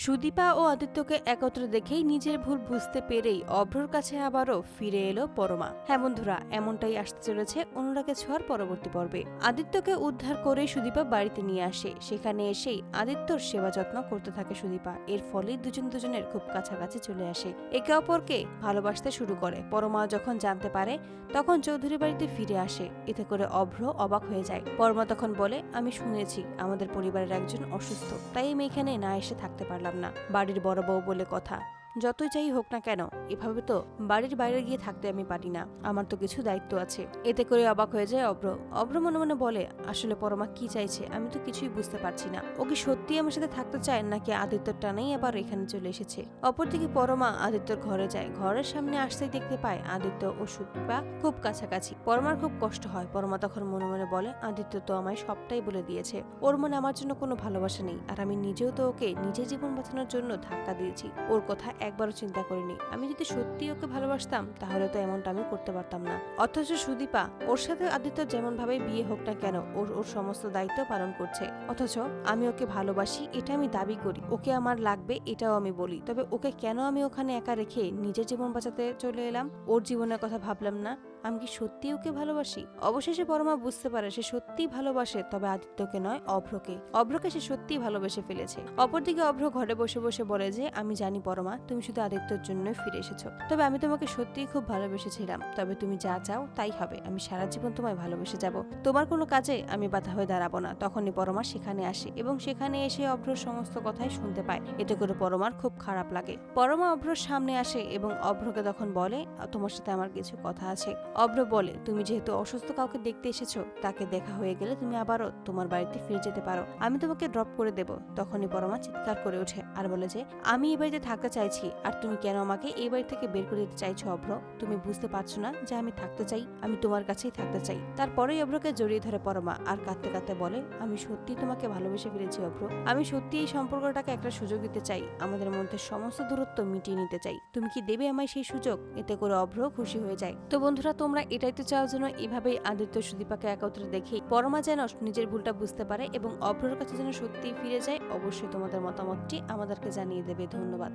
সুদীপা ও আদিত্যকে একত্রে দেখেই নিজের ভুল বুঝতে পেরেই অভ্রর কাছে আবারও ফিরে এলো পরমা। হ্যাঁ বন্ধুরা, এমনটাই আসতে চলেছে অনুরাগে ছোঁয়ার পরবর্তী পর্বে। আদিত্যকে উদ্ধার করে সুদীপা বাড়িতে নিয়ে আসে। সেখানে এসেই আদিত্যর সেবা যত্ন করতে থাকে সুদীপা। এর ফলে দুজনের খুব কাছাকাছি চলে আসে, একে অপরকে ভালোবাসতে শুরু করে। পরমা যখন জানতে পারে তখন চৌধুরী বাড়িতে ফিরে আসে। এতে করে অভ্র অবাক হয়ে যায়। পরমা তখন বলে, আমি শুনেছি আমাদের পরিবারের একজন অসুস্থ, তাই আমি এখানে না এসে থাকতে পারলাম না। বাড়ির বড় বউ বলে কথা, যতই চাই হোক না কেন এভাবে তো বাড়ির বাইরে গিয়ে থাকতে আমি পারি না, আমার তো কিছু দায়িত্ব আছে। এতে করে অবাক হয়ে যায় অভ্র। অভ্র মনে মনে বলে, আসলে পরমা কি চাইছে আমি তো কিছুই বুঝতে পারছি না। ও কি সত্যি আমার সাথে থাকতে চায় নাকি আদিত্যর টানেই আবার এখানে চলে এসেছে। অপরদিকে পরমা আদিত্যর ঘরে যায়। ঘরের সামনে আসতেই দেখতে পায় আদিত্য ও সুদীপা খুব কাছাকাছি। পরমার খুব কষ্ট হয়। পরমা তখন মনে মনে বলে, আদিত্য তো আমায় সবটাই বলে দিয়েছে। ওর মনে আমার জন্য কোনো ভালোবাসা নেই, আর আমি নিজেও তো ওকে নিজের জীবন বাঁচানোর জন্য ধাক্কা দিয়েছি। ওর কথা একবারও চিন্তা করিনি। আমি যদি সত্যি ওকে ভালোবাসতাম তাহলে তো এমনটা আমি করতে পারতাম না। অথচ সুদীপা ওর সাথে আদিত্য যেমন ভাবে বিয়ে হোক না কেন ওর ওর সমস্ত দায়িত্ব পালন করছে। অথচ আমি ওকে ভালোবাসি এটা আমি দাবি করি, ওকে আমার লাগবে এটাও আমি বলি। তবে ওকে কেন আমি ওখানে একা রেখে নিজের জীবন বাঁচাতে চলে এলাম? ওর জীবনের কথা ভাবলাম না? আমি কি সত্যি ওকে ভালোবাসি? অবশেষে পরমা বুঝতে পারে সে সত্যিই ভালোবাসে, তবে আদিত্যকে নয় অভ্রকে। অভ্রকে সে সত্যিই ভালোবেসে ফেলেছে। অপরদিকে অভ্র ঘরে বসে বসে বলে যে, আমি জানি পরমা তুমি শুধু আদিত্যর জন্যই ফিরে এসেছো, তবে আমি তোমাকে সত্যিই খুব ভালোবেসেছিলাম। তবে তুমি যা চাও তাই হবে, আমি সারা জীবন তোমায় ভালোবেসে যাব। তোমার কোনো কাজে আমি বাধা হয়ে দাঁড়াবো না। তখনই পরমা সেখানে আসে এবং সেখানে এসে অভ্রর সমস্ত কথাই শুনতে পায়। এতে করে পরমার খুব খারাপ লাগে। পরমা অভ্রর সামনে আসে এবং অভ্রকে তখন বলে, তোমার সাথে আমার কিছু কথা আছে। অভ্র বলে, তুমি যেহেতু অসুস্থ কাউকে দেখতে এসেছো, তাকে দেখা হয়ে গেলে তুমি আবারও তোমার বাড়িতে ফিরে যেতে পারো, আমি তোমাকে ড্রপ করে দেব। তখনই পরমা চিৎকার করে ওঠে আর বলে যে, আমি এই বাড়িতে থাকতে চাইছি, আর তুমি কেন আমাকে এই বাড়ি থেকে বের করে দিতে চাইছো অভ্র? তুমি বুঝতে পারছো না যে আমি থাকতে চাই, আমি তোমার কাছেই থাকতে চাই। তারপরেই অভ্রকে জড়িয়ে ধরে পরমা আর কাঁদতে কাঁদতে বলে, আমি সত্যি তোমাকে ভালোবেসে ফেলেছি অভ্র। আমি সত্যি এই সম্পর্কটাকে একটা সুযোগ দিতে চাই, আমাদের মধ্যে সমস্ত দূরত্ব মিটিয়ে নিতে চাই। তুমি কি দেবে আমায় সেই সুযোগ? এতে করে অভ্র খুশি হয়ে যায়। তো বন্ধুরা, তোমরা এটাই তো চাও যেন এভাবেই আদিত্য সুদীপাকে একত্রে দেখে পরমা যেন নিজের ভুলটা বুঝতে পারে এবং অভ্রর কাছে যেন সত্যিই ফিরে যায়। অবশ্যই তোমাদের মতামতটি আমাদেরকে জানিয়ে দেবে। ধন্যবাদ।